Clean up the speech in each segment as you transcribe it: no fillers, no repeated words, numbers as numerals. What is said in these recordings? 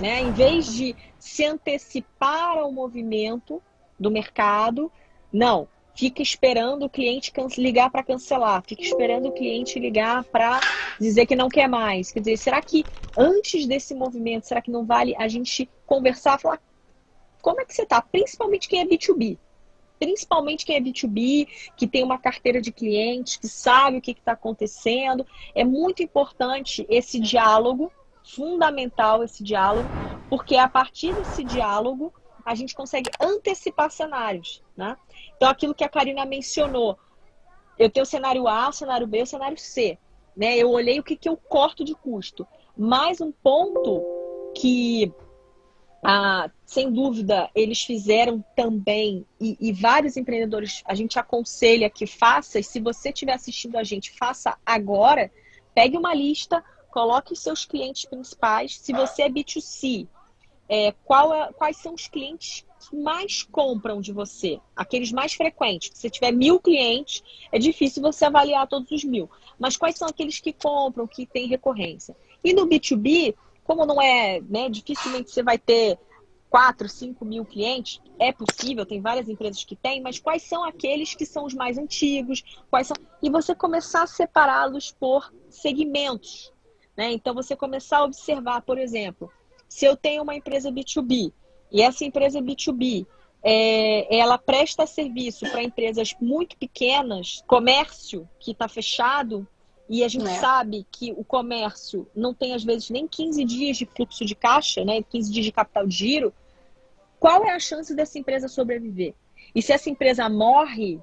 né? Em vez de se antecipar ao movimento do mercado, não. Fica esperando o cliente ligar para cancelar, fica esperando o cliente ligar para dizer que não quer mais. Quer dizer, será que antes desse movimento, será que não vale a gente conversar, falar como é que você está? Principalmente quem é B2B. Principalmente quem é B2B, que tem uma carteira de clientes, que sabe o que está acontecendo. É muito importante esse diálogo, fundamental esse diálogo, porque a partir desse diálogo a gente consegue antecipar cenários, né? Então, aquilo que a Karina mencionou, eu tenho o cenário A, o cenário B, o cenário C, né? Eu olhei o que eu corto de custo. Mais um ponto que, sem dúvida, eles fizeram também, e vários empreendedores, a gente aconselha que faça, e se você estiver assistindo a gente, faça agora, pegue uma lista, coloque os seus clientes principais. Se você é B2C, quais são os clientes que mais compram de você? Aqueles mais frequentes. Se você tiver 1000 clientes, é difícil você avaliar todos os 1000. Mas quais são aqueles que compram, que têm recorrência? E no B2B, como não é, né, dificilmente você vai ter 4, 5 mil clientes, é possível, tem várias empresas que têm, mas quais são aqueles que são os mais antigos? E você começar a separá-los por segmentos, né? Então, você começar a observar, por exemplo, se eu tenho uma empresa B2B e essa empresa B2B ela presta serviço para empresas muito pequenas, comércio que está fechado, e a gente sabe que o comércio não tem, às vezes, nem 15 dias de fluxo de caixa, né? 15 dias de capital de giro. Qual é a chance dessa empresa sobreviver? E se essa empresa morre,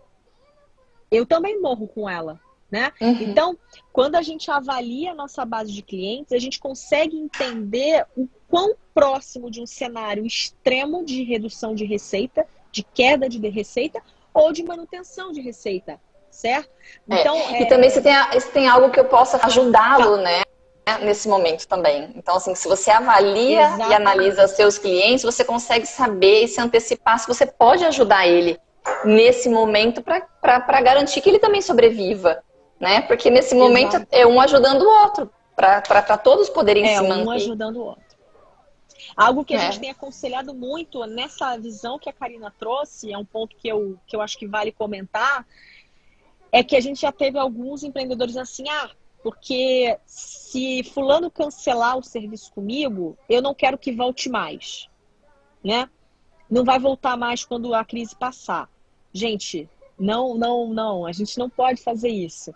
eu também morro com ela, né? Então, quando a gente avalia a nossa base de clientes, a gente consegue entender o quão próximo de um cenário extremo de redução de receita, de queda de receita, ou de manutenção de receita, certo? Então, E também se tem algo que eu possa ajudá-lo, né? Nesse momento também. Então, assim, se você avalia e analisa seus clientes, você consegue saber e se antecipar se você pode ajudar ele nesse momento para garantir que ele também sobreviva, né? Porque nesse momento é um ajudando o outro, para todos poderem se manter. É um ajudando o outro. Algo que a gente tem aconselhado muito nessa visão que a Karina trouxe, é um ponto que eu acho que vale comentar, é que a gente já teve alguns empreendedores assim, porque se fulano cancelar o serviço comigo, eu não quero que volte mais, né? Não vai voltar mais quando a crise passar. Gente, não, a gente não pode fazer isso.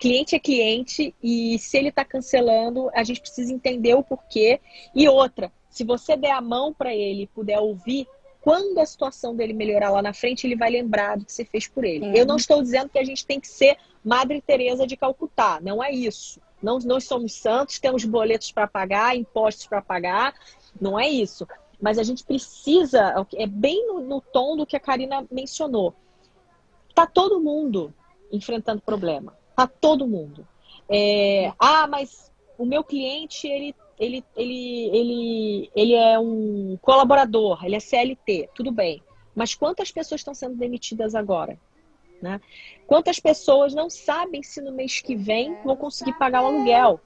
Cliente é cliente, e se ele está cancelando, a gente precisa entender o porquê. E outra, se você der a mão para ele e puder ouvir, quando a situação dele melhorar lá na frente, ele vai lembrar do que você fez por ele. Eu não estou dizendo que a gente tem que ser Madre Teresa de Calcutá, não é isso. Não, nós somos santos, temos boletos para pagar, impostos para pagar, não é isso. Mas a gente precisa, é bem no tom do que a Karina mencionou. Tá todo mundo enfrentando problema. Tá todo mundo. Mas o meu cliente, ele é um colaborador, ele é CLT, tudo bem. Mas quantas pessoas estão sendo demitidas agora? Né? Quantas pessoas não sabem se no mês que vem vão conseguir pagar o aluguel?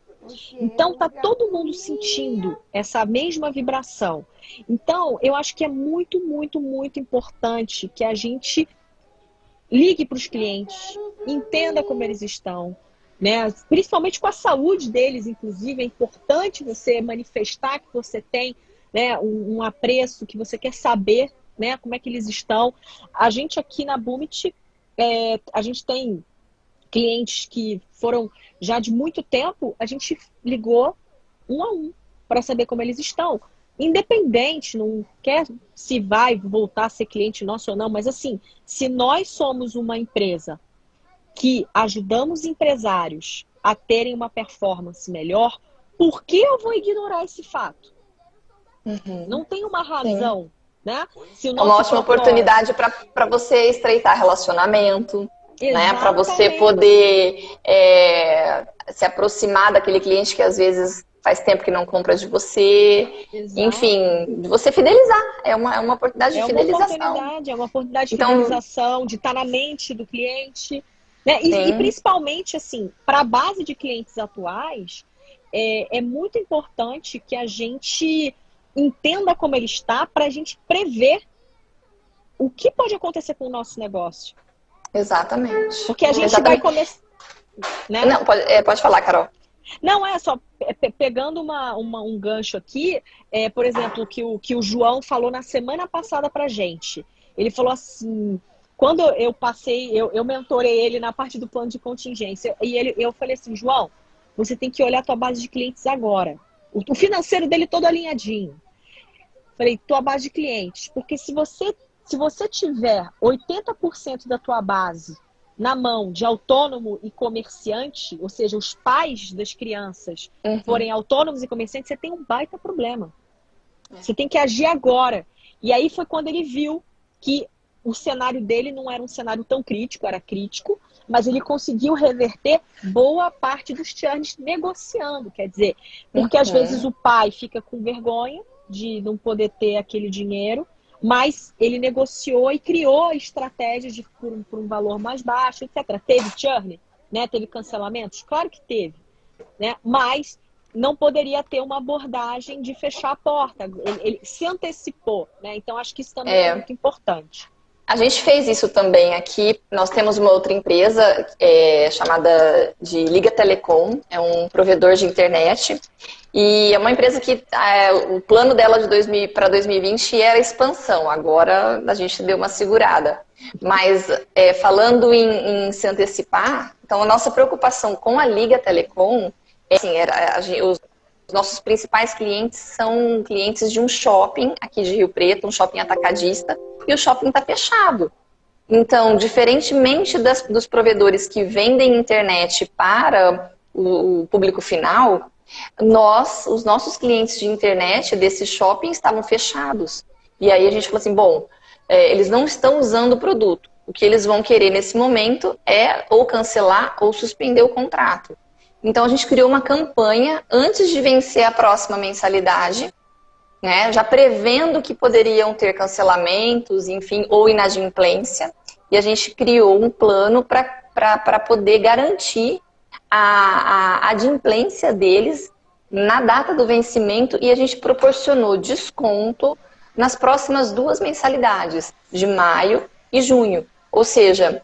Então, tá todo mundo sentindo essa mesma vibração. Então, eu acho que é muito, muito, muito importante que a gente ligue para os clientes, entenda como eles estão, né? Principalmente com a saúde deles, inclusive. É importante você manifestar que você tem, né, um apreço, que você quer saber, né, como é que eles estão. A gente aqui na Boomit, a gente tem clientes que foram já de muito tempo, a gente ligou um a um para saber como eles estão. Independente, não quer se vai voltar a ser cliente nosso ou não, mas assim, se nós somos uma empresa que ajudamos empresários a terem uma performance melhor, por que eu vou ignorar esse fato? Não tem uma razão, né? Se o nosso uma ótima oportunidade para você estreitar relacionamento, né? Para você poder se aproximar daquele cliente que às vezes faz tempo que não compra de você. Enfim, de você fidelizar. É uma oportunidade de fidelização. É uma oportunidade de fidelização, de estar na mente do cliente. Né? E principalmente, assim, para a base de clientes atuais, é muito importante que a gente entenda como ele está para a gente prever o que pode acontecer com o nosso negócio. Exatamente. Porque a gente vai começar... Né? Não, pode falar, Carol. Não, é só pegando um gancho aqui, por exemplo, que o João falou na semana passada pra gente. Ele falou assim, quando eu mentorei ele na parte do plano de contingência, e eu falei assim, João, você tem que olhar a tua base de clientes agora. O financeiro dele todo alinhadinho. Falei, tua base de clientes, porque se você tiver 80% da tua base na mão de autônomo e comerciante, ou seja, os pais das crianças forem autônomos e comerciantes, você tem um baita problema. Você tem que agir agora. E aí foi quando ele viu que o cenário dele não era um cenário tão crítico, era crítico, mas ele conseguiu reverter boa parte dos churns negociando, quer dizer, porque às vezes o pai fica com vergonha de não poder ter aquele dinheiro, mas ele negociou e criou estratégias por um valor mais baixo, etc. Teve churn, né? Teve cancelamentos? Claro que teve, né? Mas não poderia ter uma abordagem de fechar a porta. Ele se antecipou, né? Então, acho que isso também é muito importante. A gente fez isso também aqui. Nós temos uma outra empresa chamada de Liga Telecom, é um provedor de internet. E é uma empresa que o plano dela para 2020 era expansão. Agora a gente deu uma segurada. Mas falando em se antecipar, então a nossa preocupação com a Liga Telecom os nossos principais clientes são clientes de um shopping aqui de Rio Preto, um shopping atacadista, e o shopping está fechado. Então, diferentemente dos provedores que vendem internet para o público final, os nossos clientes de internet desse shopping estavam fechados. E aí a gente falou assim, bom, eles não estão usando o produto. O que eles vão querer nesse momento é ou cancelar ou suspender o contrato. Então a gente criou uma campanha antes de vencer a próxima mensalidade, né, já prevendo que poderiam ter cancelamentos, enfim, ou inadimplência. E a gente criou um plano para poder garantir a adimplência deles na data do vencimento, e a gente proporcionou desconto nas próximas 2 mensalidades, de maio e junho. Ou seja,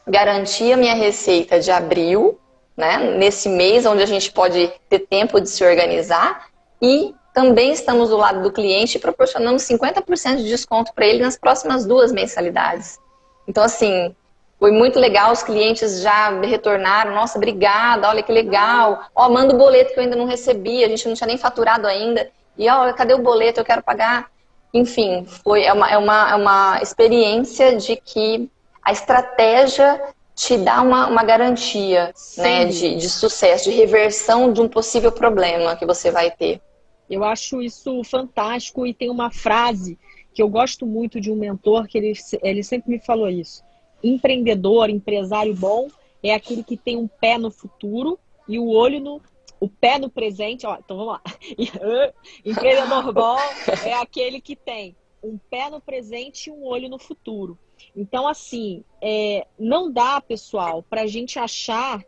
garantia minha receita de abril, né, nesse mês onde a gente pode ter tempo de se organizar, e também estamos do lado do cliente e proporcionamos 50% de desconto para ele nas próximas 2 mensalidades. Então, assim, foi muito legal, os clientes já retornaram, nossa, obrigada, olha que legal, ó, manda o boleto que eu ainda não recebi, a gente não tinha nem faturado ainda, e ó, cadê o boleto, eu quero pagar. Enfim, é uma experiência de que a estratégia te dá uma garantia, né, de sucesso, de reversão de um possível problema que você vai ter. Eu acho isso fantástico, e tem uma frase que eu gosto muito de um mentor, que ele sempre me falou isso. Empreendedor, empresário bom é aquele que tem um pé no futuro e o pé no presente. Ó, então vamos lá. Empreendedor bom é aquele que tem um pé no presente e um olho no futuro. Então, assim, não dá, pessoal, para a gente achar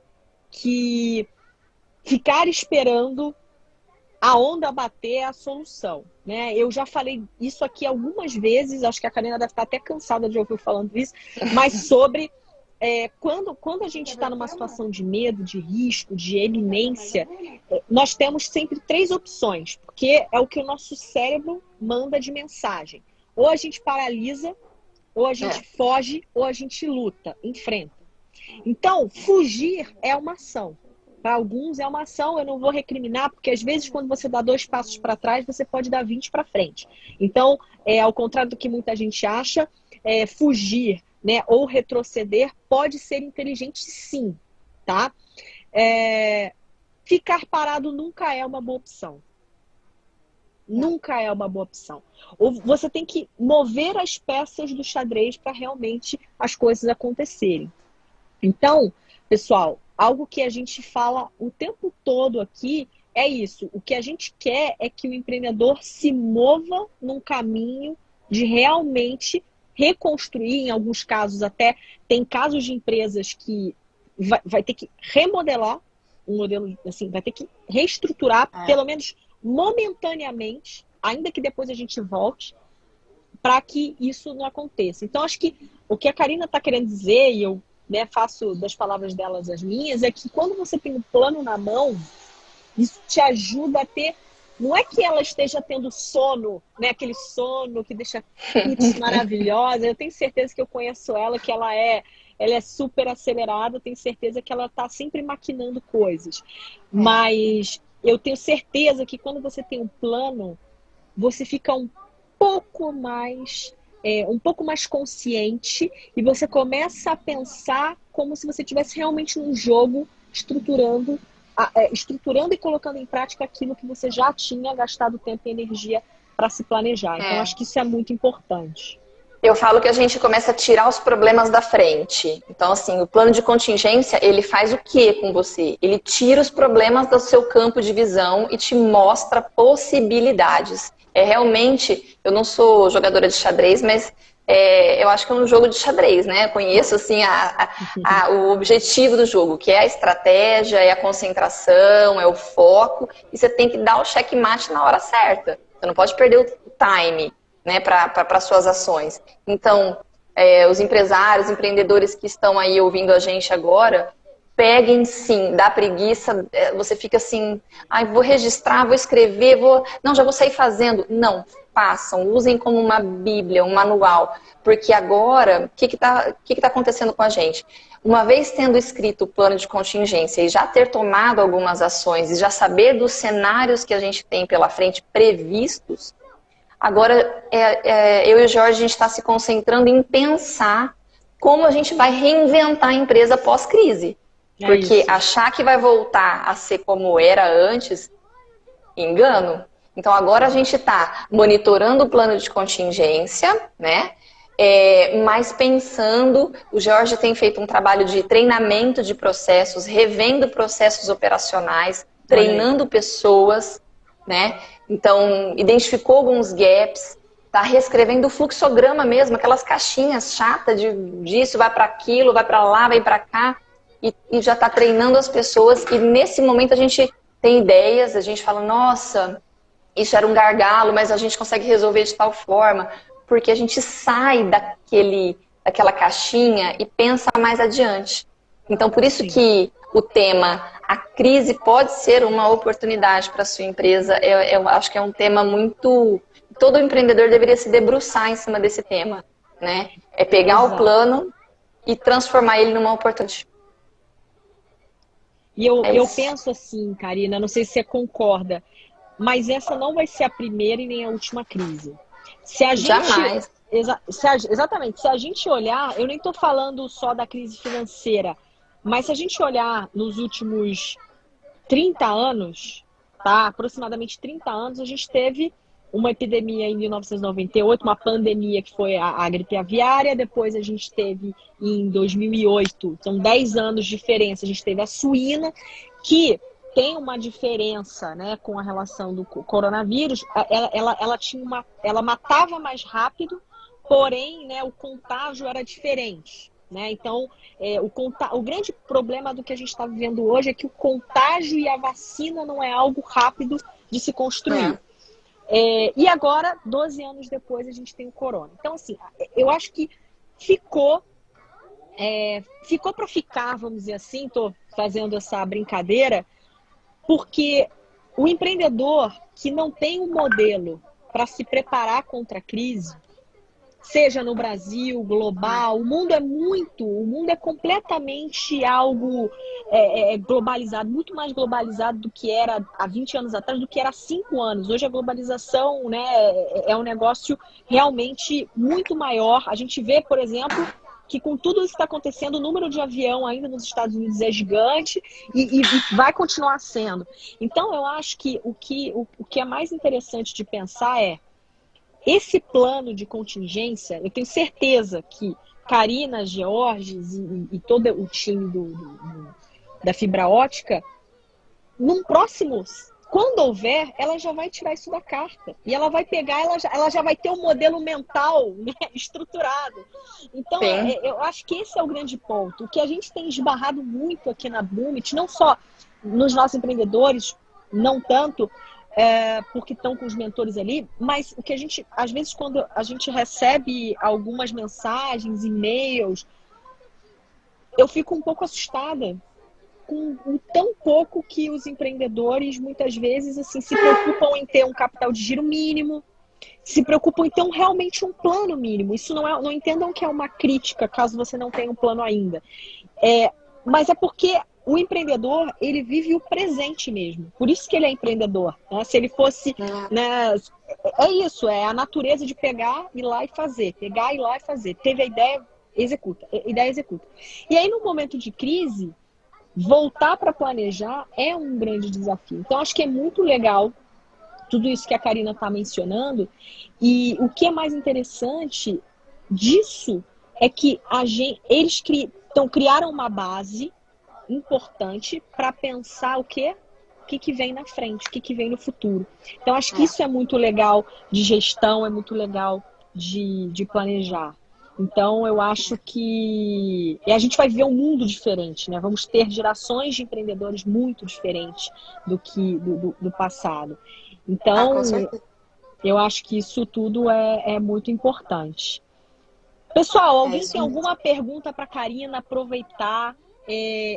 que ficar esperando a onda bater é a solução, né? Eu já falei isso aqui algumas vezes, acho que a Karina deve estar até cansada de ouvir falando isso, mas sobre quando a gente está numa situação de medo, de risco, de eminência, nós temos sempre 3 opções, porque é o que o nosso cérebro manda de mensagem. Ou a gente paralisa, ou a gente foge, ou a gente luta, enfrenta. Então, fugir é uma ação. Para alguns é uma ação, eu não vou recriminar, porque às vezes quando você dá 2 passos para trás, você pode dar 20 para frente. Então, ao contrário do que muita gente acha, fugir, né, ou retroceder pode ser inteligente, sim, tá? Ficar parado nunca é uma boa opção. Nunca é uma boa opção. Ou você tem que mover as peças do xadrez para realmente as coisas acontecerem. Então, pessoal, algo que a gente fala o tempo todo aqui é isso. O que a gente quer é que o empreendedor se mova num caminho de realmente reconstruir, em alguns casos até, tem casos de empresas que vai ter que remodelar um modelo, assim, vai ter que reestruturar, pelo menos momentaneamente, ainda que depois a gente volte, para que isso não aconteça. Então, acho que o que a Karina está querendo dizer, e eu, né, faço das palavras delas as minhas, é que quando você tem um plano na mão, isso te ajuda a ter... Não é que ela esteja tendo sono, né? Aquele sono que deixa putz, maravilhosa. Eu tenho certeza que eu conheço ela, que ela é super acelerada. Eu tenho certeza que ela está sempre maquinando coisas. Mas eu tenho certeza que quando você tem um plano, você fica pouco mais, um pouco mais consciente e você começa a pensar como se você estivesse realmente num jogo estruturando e colocando em prática aquilo que você já tinha gastado tempo e energia para se planejar. Então, acho que isso é muito importante. Eu falo que a gente começa a tirar os problemas da frente. Então, assim, o plano de contingência, ele faz o quê com você? Ele tira os problemas do seu campo de visão e te mostra possibilidades. Realmente, eu não sou jogadora de xadrez, mas eu acho que é um jogo de xadrez, né? Eu conheço, assim, o objetivo do jogo, que é a estratégia, é a concentração, é o foco, e você tem que dar o checkmate na hora certa. Você não pode perder o time, né, para suas ações. Então, os empresários, empreendedores que estão aí ouvindo a gente agora, peguem sim, dá preguiça, você fica assim, vou registrar, vou escrever, já vou sair fazendo. Não, façam, usem como uma bíblia, um manual, porque agora, o que tá acontecendo com a gente? Uma vez tendo escrito o plano de contingência e já ter tomado algumas ações e já saber dos cenários que a gente tem pela frente previstos, agora eu e o Jorge, a gente está se concentrando em pensar como a gente vai reinventar a empresa pós-crise. Porque achar que vai voltar a ser como era antes, engano. Então agora a gente está monitorando o plano de contingência, né? Mas pensando, o Jorge tem feito um trabalho de treinamento de processos, revendo processos operacionais, treinando pessoas, né? Então identificou alguns gaps, está reescrevendo o fluxograma mesmo, aquelas caixinhas chatas disso, vai para aquilo, vai para lá, vai para cá. E já está treinando as pessoas, e nesse momento a gente tem ideias, a gente fala, nossa, isso era um gargalo, mas a gente consegue resolver de tal forma, porque a gente sai daquela caixinha e pensa mais adiante. Então, por isso que o tema, a crise pode ser uma oportunidade para a sua empresa, eu acho que é um tema muito... Todo empreendedor deveria se debruçar em cima desse tema, né? É pegar o plano e transformar ele numa oportunidade. E eu penso assim, Karina, não sei se você concorda, mas essa não vai ser a primeira e nem a última crise. Jamais. Exatamente. Se a gente olhar, eu nem estou falando só da crise financeira, mas se a gente olhar nos últimos 30 anos, tá? Aproximadamente 30 anos, a gente teve uma epidemia em 1998, uma pandemia que foi a gripe aviária, depois a gente teve em 2008, são 10 anos de diferença, a gente teve a suína, que tem uma diferença, né, com a relação do coronavírus, ela matava mais rápido, porém, né, o contágio era diferente. Né? Então, o grande problema do que a gente está vivendo hoje é que o contágio e a vacina não é algo rápido de se construir. E agora, 12 anos depois, a gente tem o corona. Então, assim, eu acho que ficou para ficar, vamos dizer assim, estou fazendo essa brincadeira, porque o empreendedor que não tem um modelo para se preparar contra a crise, seja no Brasil, global, o mundo é completamente algo globalizado, muito mais globalizado do que era há 20 anos atrás, do que era há 5 anos. Hoje a globalização, né, é um negócio realmente muito maior. A gente vê, por exemplo, que com tudo isso que está acontecendo, o número de avião ainda nos Estados Unidos é gigante e vai continuar sendo. Então, eu acho que o que é mais interessante de pensar é esse plano de contingência. Eu tenho certeza que Karina, Georges e todo o time da fibra ótica, num próximo, quando houver, ela já vai tirar isso da carta. E ela vai pegar, ela já vai ter um modelo mental, né, estruturado. Então, eu acho que esse é o grande ponto. O que a gente tem esbarrado muito aqui na Boomit, não só nos nossos empreendedores, não tanto, porque estão com os mentores ali, mas o que a gente, às vezes, quando a gente recebe algumas mensagens, e-mails, eu fico um pouco assustada com o tão pouco que os empreendedores, muitas vezes, assim, se preocupam em ter um capital de giro mínimo, se preocupam em ter realmente um plano mínimo. Isso não entendam que é uma crítica, caso você não tenha um plano ainda. Mas é porque o empreendedor, ele vive o presente mesmo. Por isso que ele é empreendedor. Né? Se ele fosse... Né, é isso, é a natureza de pegar, ir lá e fazer. Pegar, ir lá e fazer. Teve a ideia, executa. Ideia, executa. E aí, no momento de crise, voltar para planejar é um grande desafio. Então, acho que é muito legal tudo isso que a Karina está mencionando. E o que é mais interessante disso é que eles criaram uma base importante para pensar o que vem na frente, o que vem no futuro. Então, acho que isso é muito legal de gestão, é muito legal de planejar. Então, eu acho que a gente vai ver um mundo diferente, né? Vamos ter gerações de empreendedores muito diferentes do passado. Então, eu acho que isso tudo é muito importante. Pessoal, alguém tem alguma pergunta para a Karina aproveitar?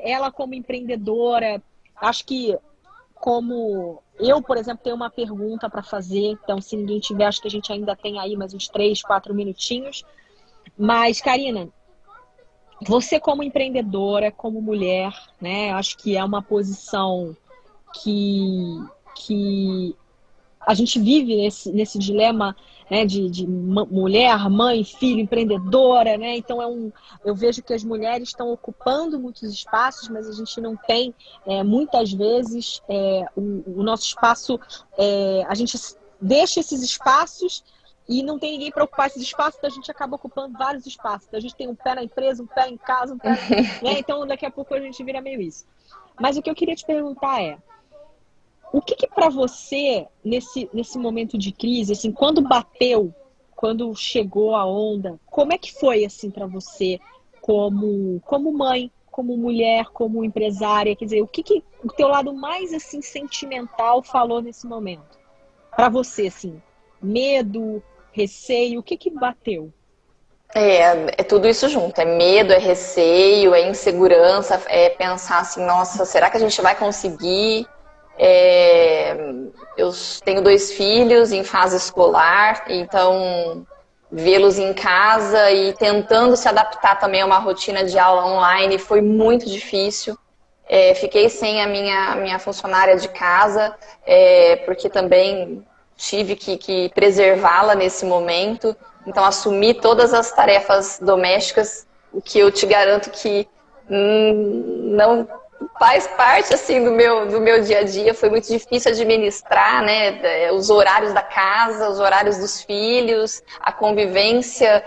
Ela como empreendedora, acho que como eu, por exemplo, tenho uma pergunta para fazer, então se ninguém tiver, acho que a gente ainda tem aí mais uns 3, 4 minutinhos. Mas, Karina, você como empreendedora, como mulher, né, acho que é uma posição que a gente vive nesse dilema, né, de mulher, mãe, filho, empreendedora, né? Então eu vejo que as mulheres estão ocupando muitos espaços, mas a gente não tem, muitas vezes, o nosso espaço, a gente deixa esses espaços e não tem ninguém para ocupar esses espaços, então a gente acaba ocupando vários espaços. Então a gente tem um pé na empresa, um pé em casa, um pé, né? Então daqui a pouco a gente vira meio isso. Mas o que eu queria te perguntar é, o que para você, nesse momento de crise, assim, quando chegou a onda, como é que foi, assim, para você, como mãe, como mulher, como empresária? Quer dizer, o que o teu lado mais, assim, sentimental falou nesse momento? Para você, assim, medo, receio, o que bateu? É tudo isso junto, é medo, é receio, é insegurança, é pensar assim, nossa, será que a gente vai conseguir? Eu tenho 2 filhos em fase escolar, então vê-los em casa e tentando se adaptar também a uma rotina de aula online foi muito difícil. Fiquei sem a minha funcionária de casa, porque também tive que preservá-la nesse momento. Então assumi todas as tarefas domésticas, o que eu te garanto que não faz parte assim do meu dia a dia. Foi muito difícil administrar, né, os horários da casa, os horários dos filhos, a convivência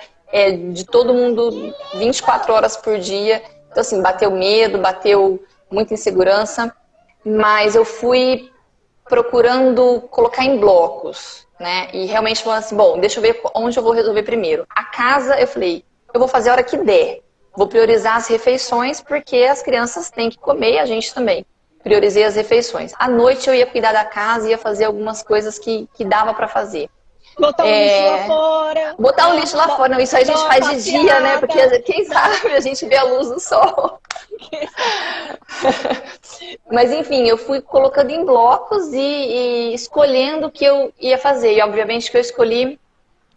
de todo mundo 24 horas por dia. Então assim, bateu medo, bateu muita insegurança, mas eu fui procurando colocar em blocos, né, e realmente falando assim, bom, deixa eu ver onde eu vou resolver primeiro. A casa, eu falei, eu vou fazer a hora que der. Vou priorizar as refeições, porque as crianças têm que comer e a gente também. Priorizei as refeições. À noite eu ia cuidar da casa, ia fazer algumas coisas que dava para fazer. Botar o lixo lá fora. Botar o lixo lá fora. Não, isso aí a gente faz de dia, né? Porque quem sabe a gente vê a luz do sol. Mas enfim, eu fui colocando em blocos e escolhendo o que eu ia fazer. E obviamente que eu escolhi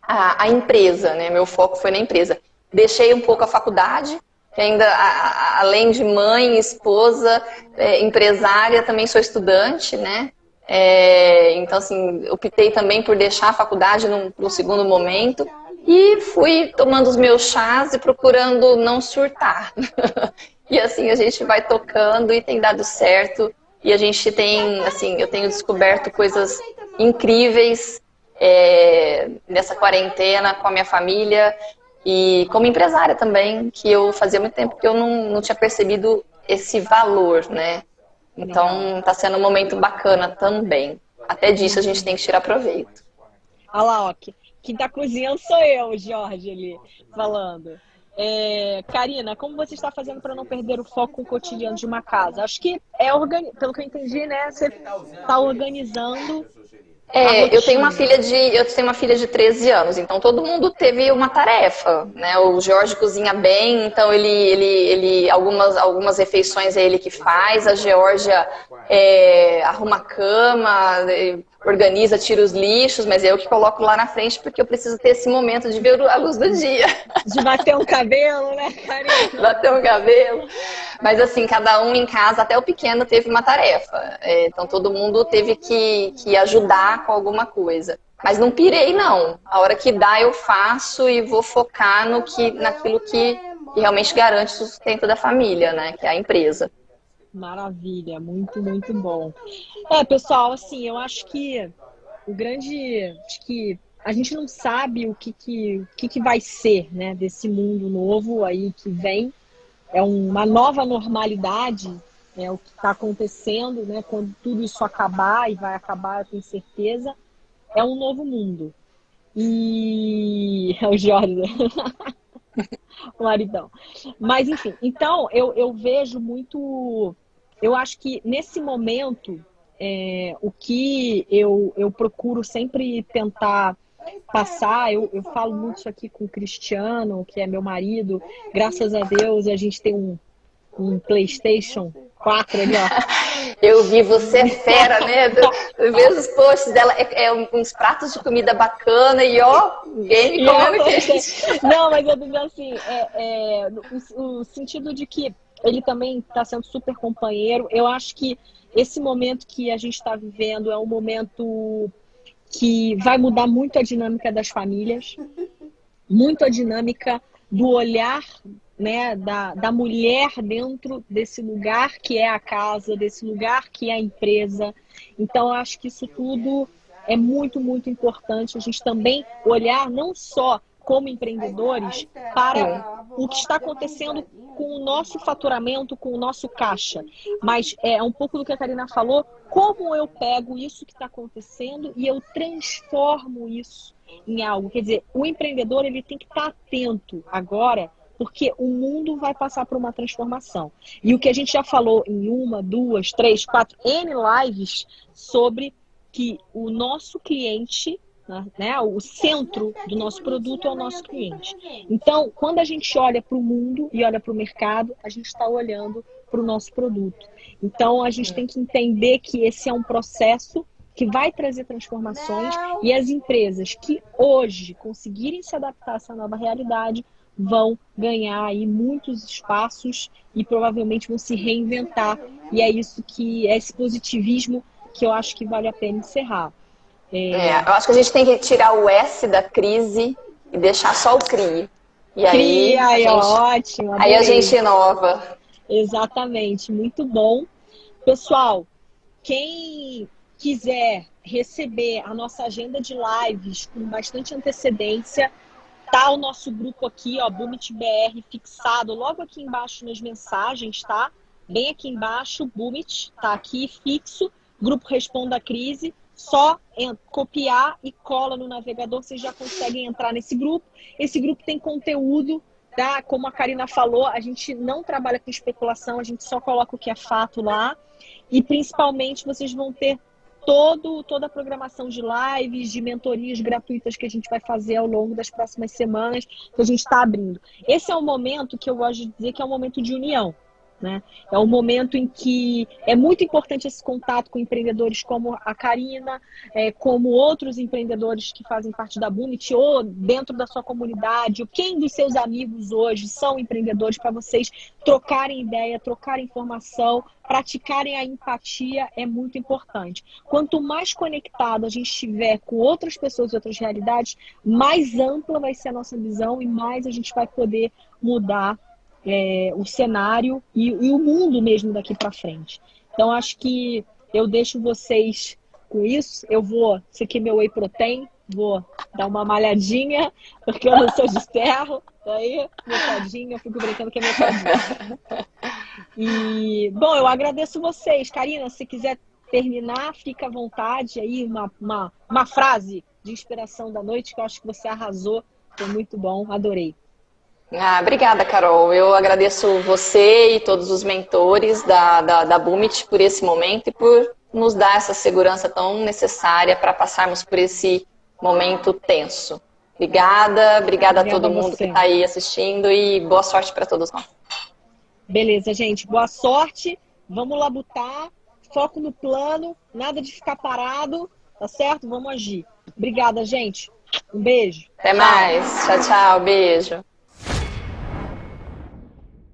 a empresa, né? Meu foco foi na empresa. Deixei um pouco a faculdade, que ainda, além de mãe, esposa, empresária, também sou estudante, né? Então, assim, optei também por deixar a faculdade num segundo momento e fui tomando os meus chás e procurando não surtar. E assim, a gente vai tocando e tem dado certo. E a gente tem, assim, eu tenho descoberto coisas incríveis nessa quarentena com a minha família. E como empresária também, que eu fazia muito tempo que eu não tinha percebido esse valor, né? Então, tá sendo um momento bacana também. Até disso a gente tem que tirar proveito. Olha lá, ó, quem tá cozinhando sou eu, Jorge, ali, falando. Karina, como você está fazendo para não perder o foco com o cotidiano de uma casa? Acho que pelo que eu entendi, né? Você está organizando Eu tenho uma filha de 13 anos, então todo mundo teve uma tarefa, né? O Jorge cozinha bem, então algumas refeições é ele que faz, a Geórgia arruma a cama, organiza, tira os lixos, mas é eu que coloco lá na frente porque eu preciso ter esse momento de ver a luz do dia. De bater um cabelo, né, Karina? Bater um cabelo. Mas assim, cada um em casa, até o pequeno teve uma tarefa. Então todo mundo teve que ajudar com alguma coisa. Mas não pirei, não. A hora que dá, eu faço e vou focar naquilo que realmente garante o sustento da família, né? Que é a empresa. Maravilha, muito, muito bom. Pessoal, assim, eu acho que acho que a gente não sabe o que vai ser, né, desse mundo novo aí que vem. É uma nova normalidade, é o que está acontecendo, né? Quando tudo isso acabar, e vai acabar, eu tenho certeza, é um novo mundo. E é o Jorge, o maridão. Mas, enfim, então eu vejo muito. Eu acho que nesse momento, o que eu procuro sempre tentar passar, eu falo muito isso aqui com o Cristiano, que é meu marido. Graças a Deus a gente tem um PlayStation 4 ali, ó. Eu vi, você é fera, né? Eu vejo os posts dela, uns pratos de comida bacana e ó, game comendo quente. Não, mas eu digo assim, o sentido de que ele também está sendo super companheiro. Eu acho que esse momento que a gente está vivendo é um momento que vai mudar muito a dinâmica das famílias, muito a dinâmica do olhar, né, da mulher dentro desse lugar que é a casa, desse lugar que é a empresa. Então, eu acho que isso tudo é muito, muito importante. A gente também olhar não só como empreendedores para o que está acontecendo com o nosso faturamento, com o nosso caixa. Mas é um pouco do que a Karina falou, como eu pego isso que está acontecendo e eu transformo isso em algo. Quer dizer, o empreendedor ele tem que estar atento agora, porque o mundo vai passar por uma transformação. E o que a gente já falou em 1, 2, 3, 4 N lives sobre que o nosso cliente, né, o centro do nosso produto é o nosso cliente. Então, quando a gente olha para o mundo e olha para o mercado, a gente está olhando para o nosso produto. Então, a gente tem que entender que esse é um processo que vai trazer transformações e as empresas que hoje conseguirem se adaptar a essa nova realidade vão ganhar aí muitos espaços e provavelmente vão se reinventar. E é isso que é esse positivismo que eu acho que vale a pena encerrar. Eu acho que a gente tem que tirar o S da crise e deixar só o CRI. E aí, ótimo. Aí a gente inova. Exatamente, muito bom. Pessoal, quem quiser receber a nossa agenda de lives com bastante antecedência, tá o nosso grupo aqui, ó, Boomit BR, fixado logo aqui embaixo nas mensagens, tá? Bem aqui embaixo, Boomit, tá aqui fixo, grupo Responda a Crise, só copiar e cola no navegador, vocês já conseguem entrar nesse grupo. Esse grupo tem conteúdo, tá? Como a Karina falou, a gente não trabalha com especulação, a gente só coloca o que é fato lá. E principalmente vocês vão ter toda a programação de lives, de mentorias gratuitas que a gente vai fazer ao longo das próximas semanas, que a gente está abrindo. Esse é um momento que eu gosto de dizer que é um momento de união, né? É um momento em que é muito importante esse contato com empreendedores como a Karina, como outros empreendedores que fazem parte da Boomit ou dentro da sua comunidade, ou quem dos seus amigos hoje são empreendedores, para vocês trocarem ideia, trocarem informação, praticarem a empatia é muito importante. Quanto mais conectado a gente estiver com outras pessoas e outras realidades, mais ampla vai ser a nossa visão e mais a gente vai poder mudar o cenário e o mundo mesmo daqui para frente. Então, acho que eu deixo vocês com isso. Isso aqui é meu whey protein, vou dar uma malhadinha, porque eu não sou de ferro. Daí, meu todinho, eu fico brincando que é meu todinho. E, bom, eu agradeço vocês. Karina, se quiser terminar, fica à vontade. Aí uma frase de inspiração da noite, que eu acho que você arrasou. Foi muito bom, adorei. Obrigada, Carol. Eu agradeço você e todos os mentores da Boomit por esse momento e por nos dá essa segurança tão necessária para passarmos por esse momento tenso. Obrigada a todo mundo que está aí assistindo e boa sorte para todos nós. Beleza, gente. Boa sorte. Vamos labutar. Foco no plano. Nada de ficar parado. Tá certo? Vamos agir. Obrigada, gente. Um beijo. Até mais. Tchau, tchau. Beijo.